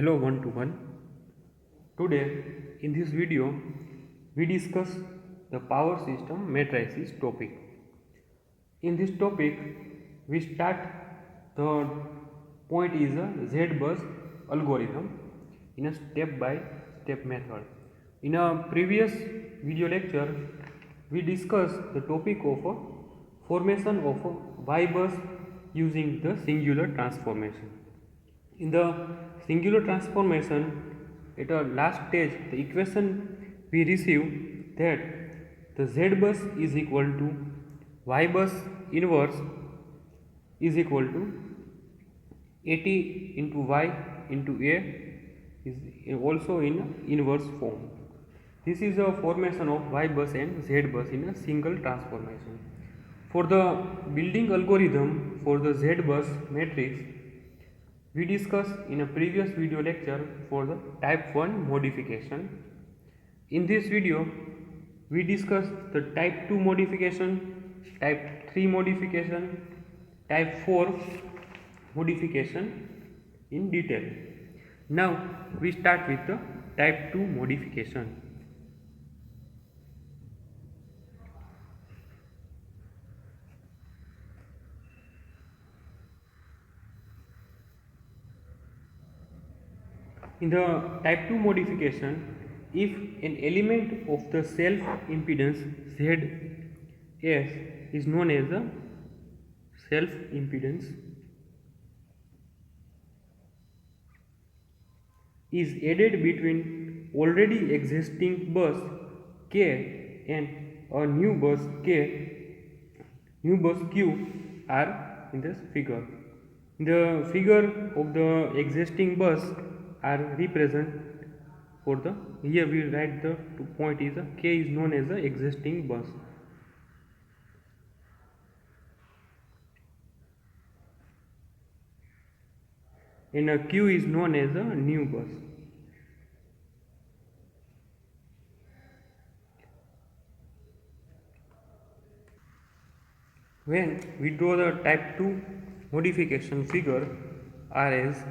Hello one to one. Today in this video we discuss the power system matrices topic. In this topic we start the point is a Z-bus algorithm in a step by step method. In a previous video lecture we discussed the topic of a formation of a Y-bus using the singular transformation. In the singular transformation, at a last stage, the equation we receive that the Z bus is equal to Y bus inverse is equal to AT into Y into A is also in inverse form. This is a formation of Y bus and Z bus in a single transformation. For the building algorithm for the Z bus matrix, we discussed in a previous video lecture for the type 1 modification. In this video, we discussed the type 2 modification, type 3 modification, type 4 modification in detail. Now, we start with the type 2 modification. In the type 2 modification, if an element of the self impedance ZS is known as a self impedance is added between already existing bus K and a new bus Q are in this figure. In the figure of the existing bus are represent for the here we write the point is a K is known as the existing bus. And a Q is known as a new bus. When we draw the type 2 modification figure R as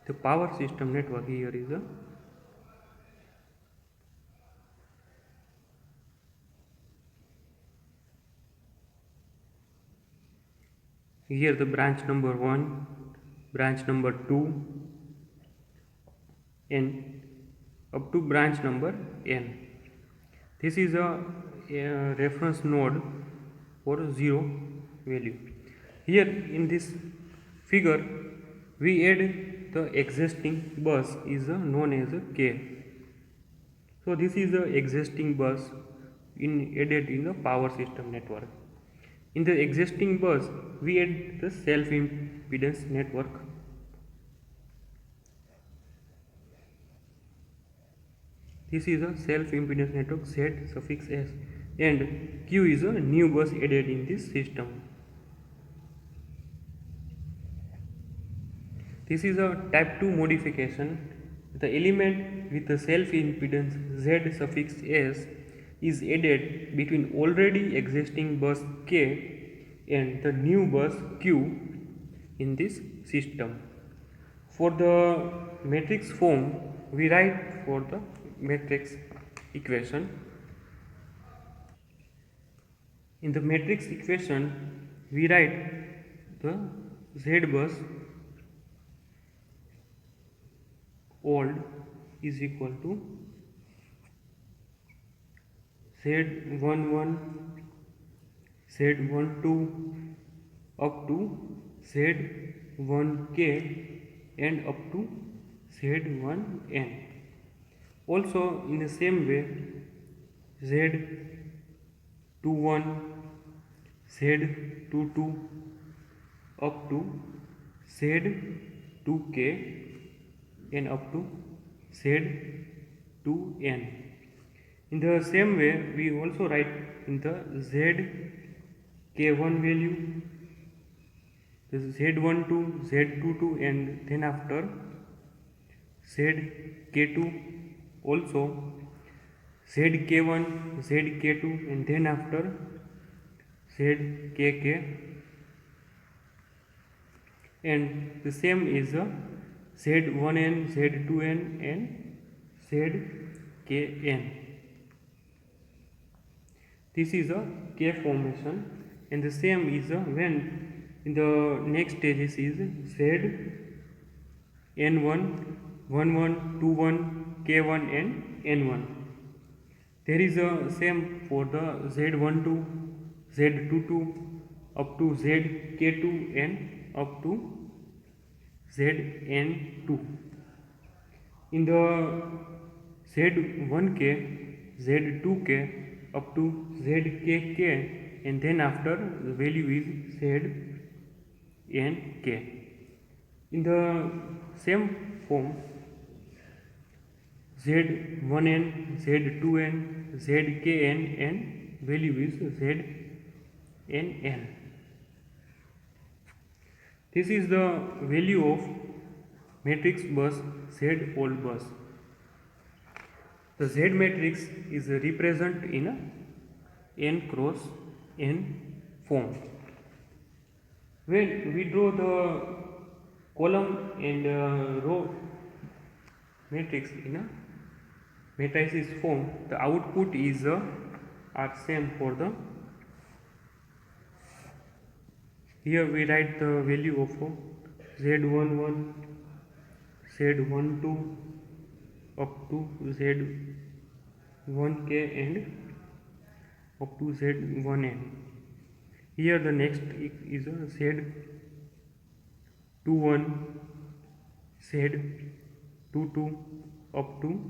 the power system network, here is a here the branch number 1, branch number 2 and up to branch number n. This is a reference node for 0 value. Here in this figure we add the existing bus is known as a K. So this is the existing bus added in the power system network. In the existing bus we add the self impedance network. This is a self impedance network Z suffix S and Q is a new bus added in this system. This is a type 2 modification. The element with the self impedance Z suffix S is added between already existing bus K and the new bus Q in this system. For the matrix form, we write for the matrix equation. In the matrix equation, we write the Z bus old is equal to Z11, Z12 up to Z1K and up to Z1N. Also in the same way Z21, Z22 up to Z2K and up to Z2N. In the same way we also write in the ZK1 value, this is Z12, Z22 and then after ZK2, also ZK1, ZK2 and then after ZKK, and the same is Z1n, Z2n and ZKn. This is a K formation, and the same is when in the next stages is Z N1, 11, 21, K1 and N1. There is a same for the Z12, Z22 up to ZK2 and up to Zn2. In the Z1K, Z2K up to ZKK, and then after the value is Znk. In the same form, Z1n, Z2n, Zkn and value is Znn. This is the value of matrix bus Z old bus. The Z matrix is represented in a n cross n form. When we draw the column and row matrix in a matrices form, the output is are same for the. Here we write the value of Z11, Z12 up to Z1K and up to Z1n. Here the next is Z21, Z22 up to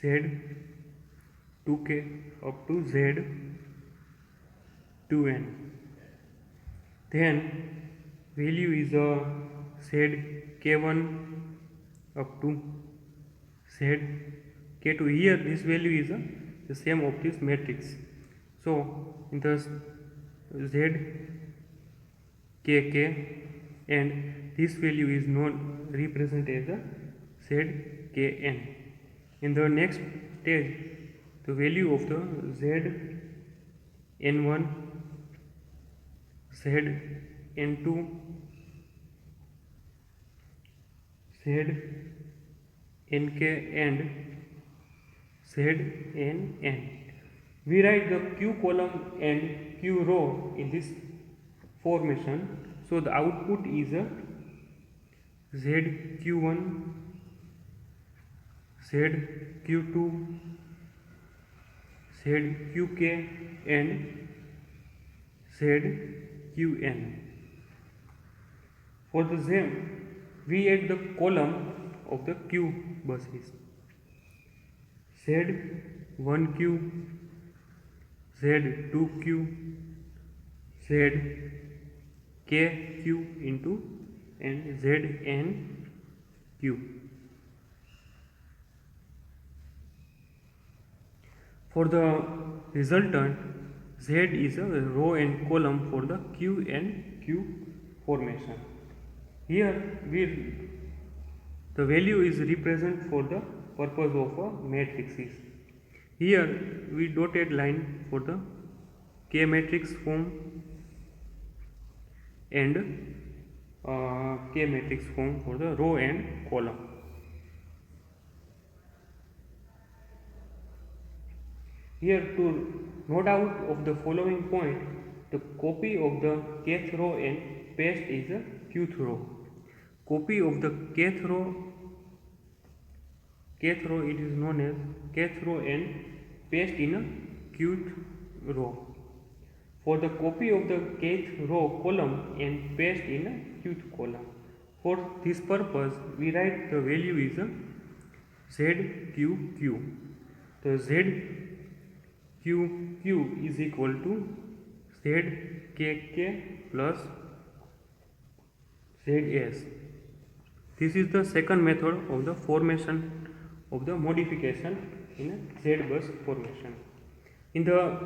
Z2K up to Z2n. Then value is ZK1 up to ZK2. Here this value is the same of this matrix. So in the ZKK, and this value is known represented as ZKN. In the next stage, the value of the Zn1, Zn2, Znk and Znn. We write the Q column and Q row in this formation. So the output is ZQ1, ZQ2, ZQK and ZQN. For the same, we add the column of the Q buses. Z1Q, Z2Q, ZKQ into and ZNQ. For the resultant, Z is a row and column for the Q and Q formation. Here the value is represented for the purpose of a matrices. Here we dotted line for the K matrix form and K matrix form for the row and column. Here to note out of the following point, the copy of the kth row and paste is a qth row. Copy of the kth row it is known as kth row and paste in a qth row. For the copy of the kth row column and paste in a qth column. For this purpose, we write the value is a ZQQ. The ZQQ is equal to ZKK plus ZS. This is the second method of the formation of the modification in a Z bus formation. In the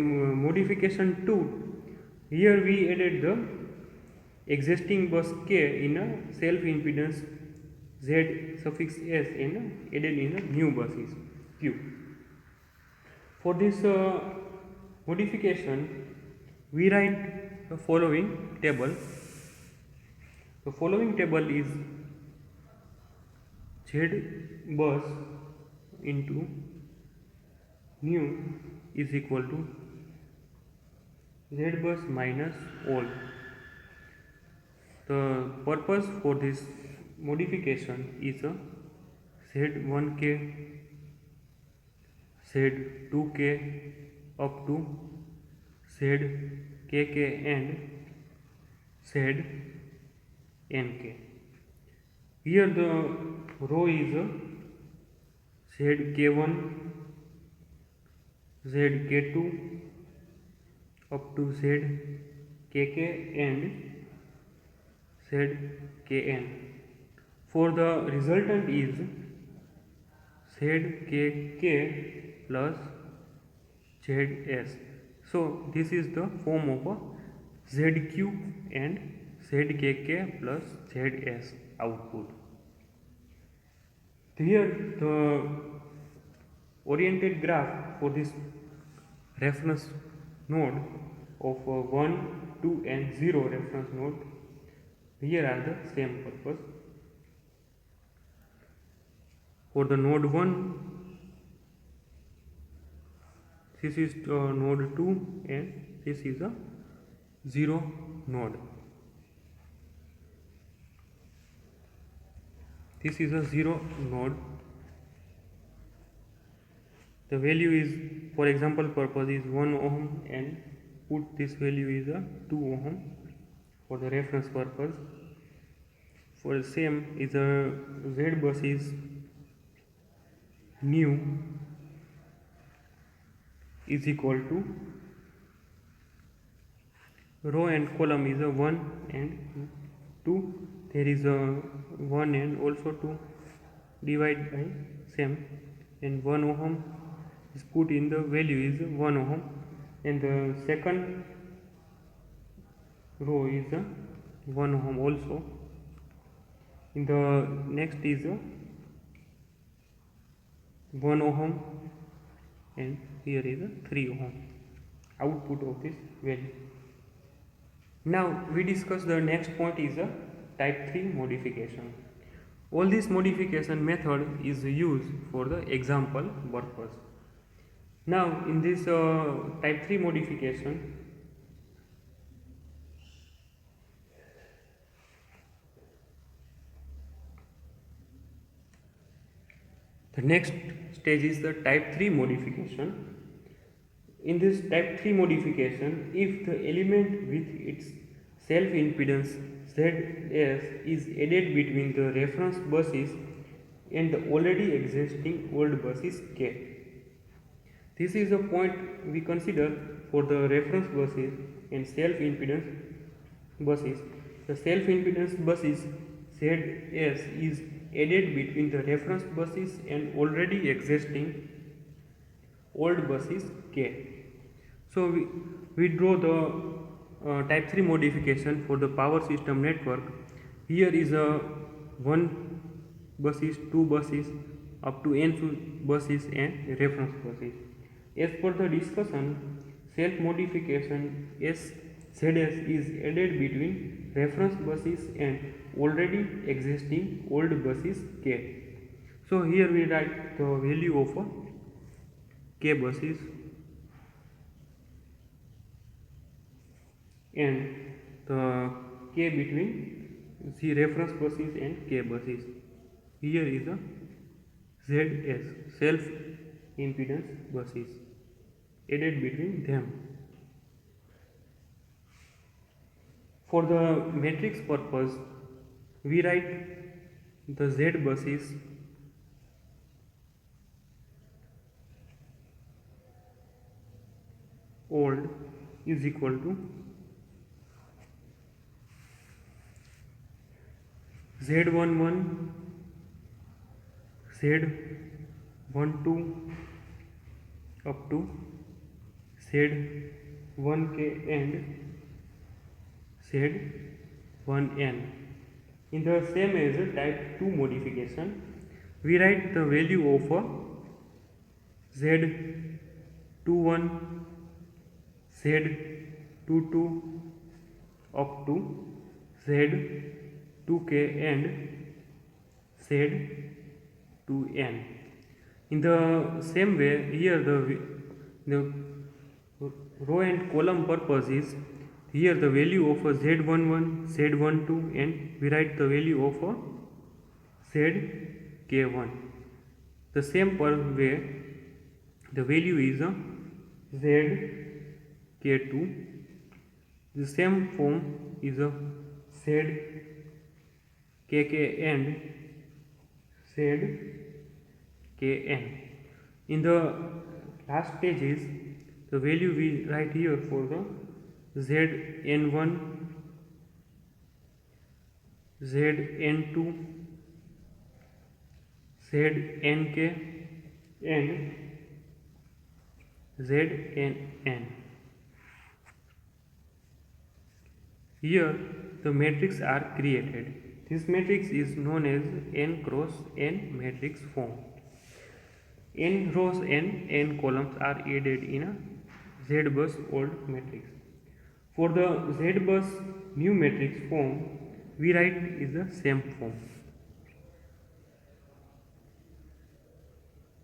modification 2, here we added the existing bus K in a self impedance Z suffix S and added in a new bus is Q. For this modification, we write the following table. The following table is Z bus into new is equal to Z bus minus all. The purpose for this modification is a Z1k, Z2k up to ZKK and ZNK. Here the row is ZK1, ZK2 up to ZKK and ZKN. For the resultant is ZKK plus ZS. So this is the form of a ZQ and ZKK plus ZS output. Here the oriented graph for this reference node of 1, 2 and 0 reference node, here are the same purpose. For the node 1, this is node 2 and this is a 0 node. This is a 0 node. The value is, for example purpose, is 1 ohm and put this value is a 2 ohm for the reference purpose. For the same is a Z bus is new is equal to row and column is a 1 and 2. There is a 1 and also 2, divide by same, and 1 ohm is put in, the value is 1 ohm, and the second row is a 1 ohm also. In the next is a 1 ohm and here is a 3 ohm output of this value. Now we discuss the next point is a type 3 modification. All this modification method is used for the example purpose. Now in this type 3 modification, the next stage is the type 3 modification. In this type 3 modification, if the element with its self impedance ZS is added between the reference buses and the already existing old buses K. This is the point we consider for the reference buses and self impedance buses. The self impedance buses ZS is added between the reference buses and already existing old buses K. So we draw the type 3 modification for the power system network. Here is a 1 buses, 2 buses up to n buses and reference buses. As per the discussion, self modification ZS is added between reference buses and already existing old buses K. So here we write the value of K buses and the K between the reference buses and K buses. Here is a ZS, self impedance buses added between them. For the matrix purpose, we write the Z buses old is equal to Z11, Z12 up to Z1k and Z1n. In the same as type 2 modification, we write the value of Z21, Z22 2 up to Z2k and Z2n. In the same way, here the row and column purpose is here the value of a Z11, Z12 and we write the value of a ZK1. The same way the value is a ZK2. The same form is a ZKK and ZKN. In the last pages, the value we write here for the ZN1, ZN2, ZNK and ZNN. Here the matrix are created. This matrix is known as n cross n matrix form. N rows and n columns are added in a ZBus old matrix. For the ZBus new matrix form, we write is the same form.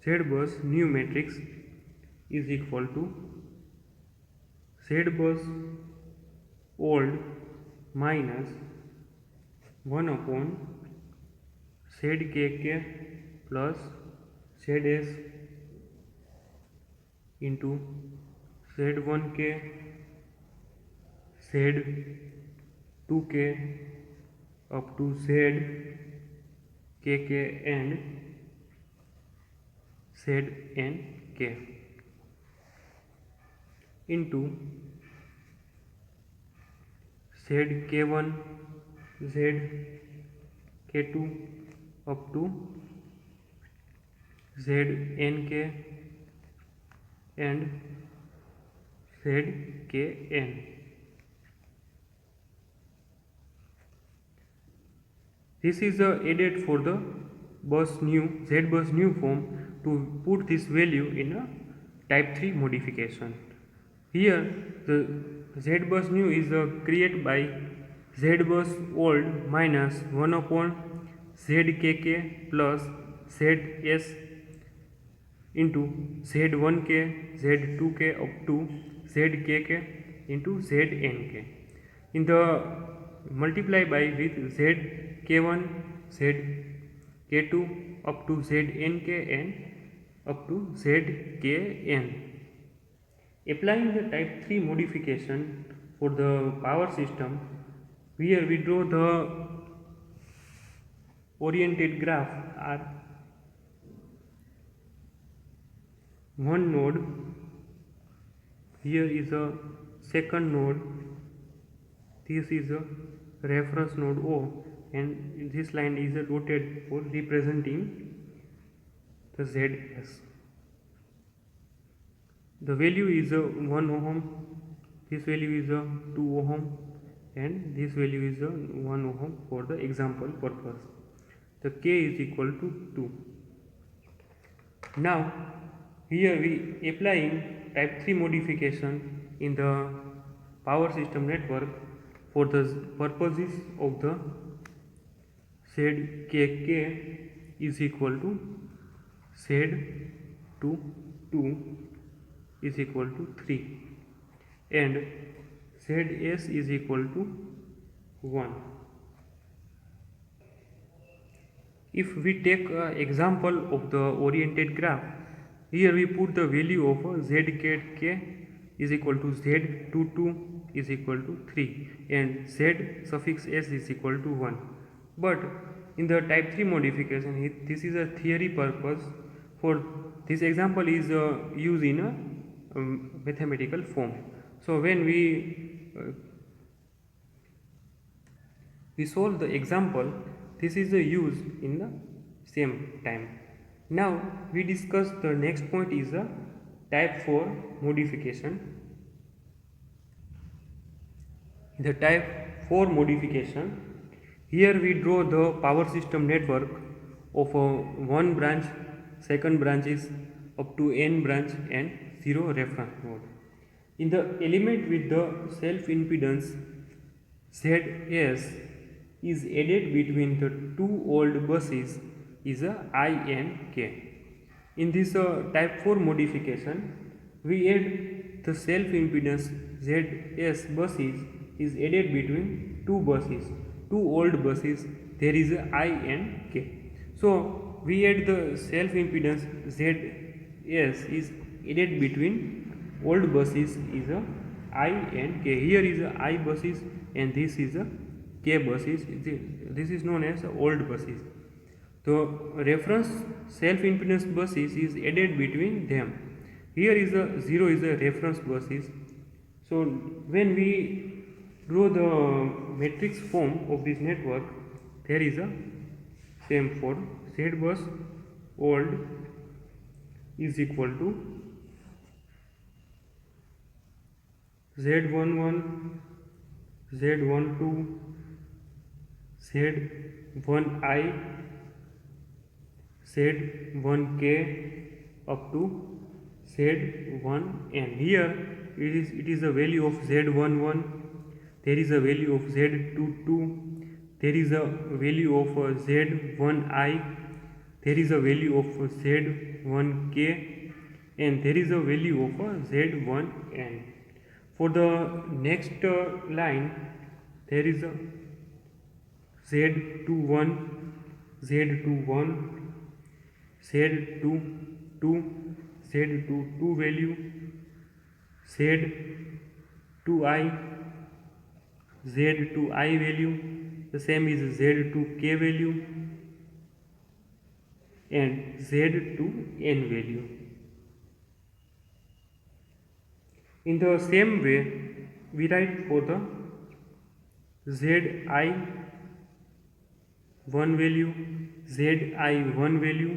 ZBus new matrix is equal to ZBus old minus 1 upon ZKK plus ZS into Z1K, Z2K up to ZKK and ZNK into ZK1, ZK2 up to ZNK and ZKN. This is added for the ZBus new form to put this value in a type 3 modification. Here the ZBus new is created by ZBus old minus 1 upon ZKK plus ZS into Z1K, Z2K up to ZKK into ZNK. In the multiply by with ZK1, ZK2 up to ZNK and up to ZKN. Applying the type 3 modification for the power system, here we draw the oriented graph are one node, here is a second node, this is a reference node O, and this line is a dotted for representing the ZS. The value is 1 ohm, this value is 2 ohm and this value is 1 ohm for the example purpose. The K is equal to 2. Now here we applying type 3 modification in the power system network for the purposes of the ZKK is equal to Z2 is equal to 3 and ZS is equal to 1. If we take an example of the oriented graph, here we put the value of ZKK is equal to Z22 is equal to 3 and Z suffix S is equal to 1. But in the type 3 modification, this is a theory purpose. For this example is used in a mathematical form. So when we solve the example, this is used in the same time. Now we discuss the next point is a type 4 modification. The type 4 modification, here we draw the power system network of one branch, second branch is up to n branch and 0 reference node. In the element with the self-impedance Zs is added between the two old buses is a I and K. In this type 4 modification, we add the self-impedance Zs buses is added between two buses, two old buses, there is a I and K. So, we add the self-impedance Zs is added between old buses is a I and K. Here is a I buses and this is a K buses. This is known as old buses. The reference self-impedance buses is added between them. Here is a 0 is a reference buses. So when we draw the matrix form of this network, there is a same for Z bus old is equal to Z11, Z12, Z1I, Z1K up to Z1N. Here it is a value of Z11, there is a value of Z22, there is a value of Z1I, there is a value of Z1K, and there is a value of Z1N. For the next line, there is a Z21, Z21, Z22, Z22 value, Z2I, Z2I value, the same is Z2K value and Z2N value. In the same way, we write for the ZI1 value, ZI1 value,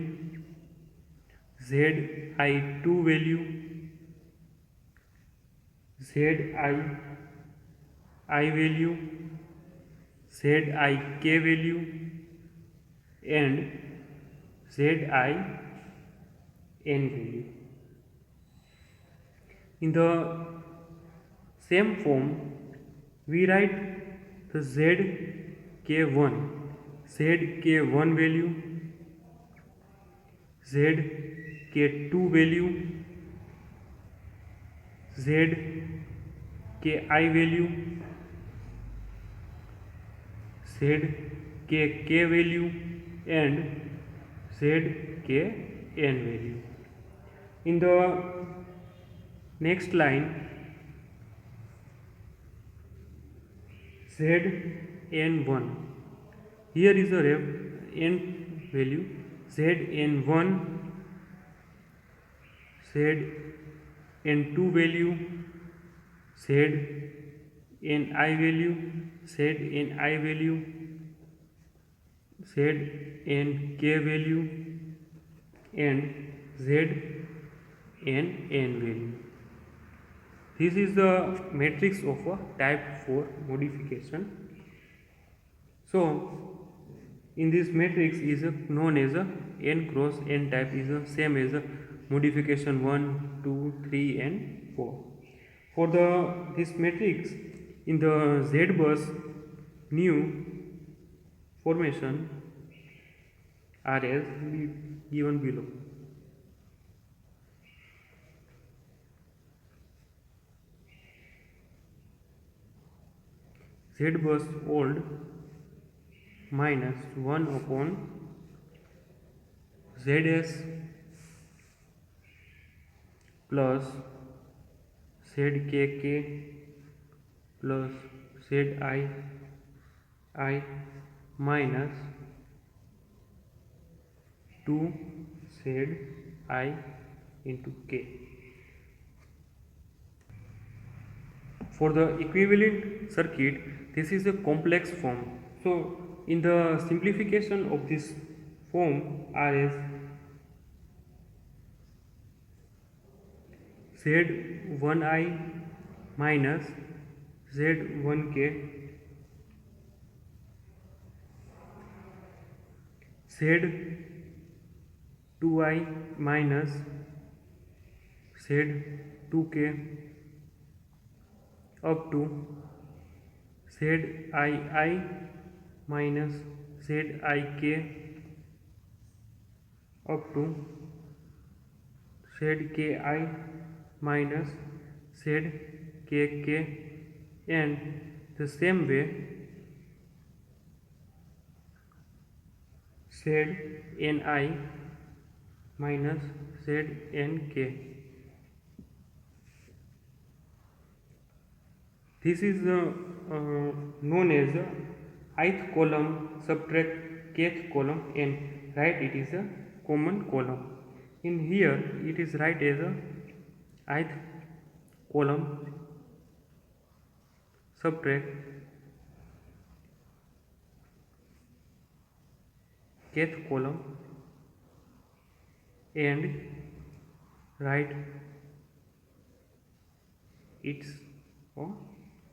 ZI2 value, ZI value, ZIK value and ZIN value. In the same form, we write the ZK1 value, ZK2 value, ZKI value, ZKK value and ZKN value. In the next line, Zn1. Here is the n value Zn1, Zn2 value, Zni value, Zni value, Znk value and Znn value. This is the matrix of a type 4 modification. So in this matrix is known as a n cross n type is the same as a modification 1, 2, 3 and 4. For this matrix in the Z bus new formation are as given below. Z bus old minus 1 upon Zs plus Zkk plus Zi minus 2 Zi into k. For the equivalent circuit, this is a complex form. So in the simplification of this form are as Z1I minus Z1K, Z2I minus Z2K up to ZII minus ZIK up to ZKI minus ZKK, and the same way ZNI minus ZNK. This is known as ith column subtract kth column, and write it is a common column. In here it is write as a ith column subtract kth column, and write its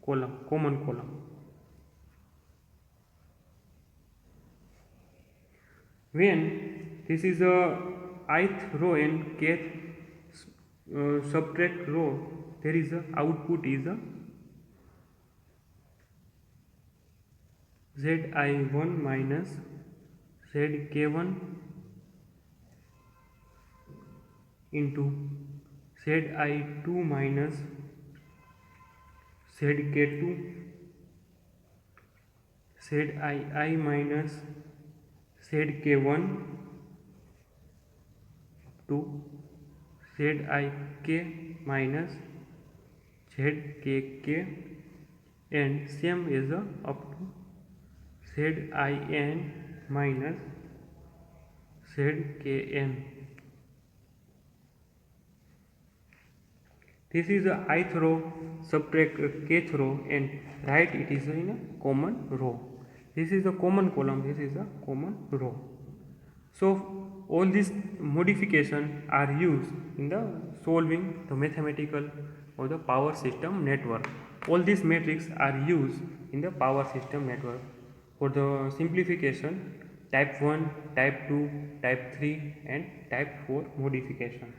column, common column. When this is a ith row and kth subtract row, there is a output is a ZI1 minus ZK1 into ZI2 minus ZK2, ZII minus ZK1 to ZIK minus ZKK, and same is up to ZIN minus ZKN. This is a ith row subtract kth row, and write it is in a common row. This is a common column, this is a common row. So all these modifications are used in the solving the mathematical or the power system network. All these metrics are used in the power system network. For the simplification, type 1, type 2, type 3 and type 4 modification.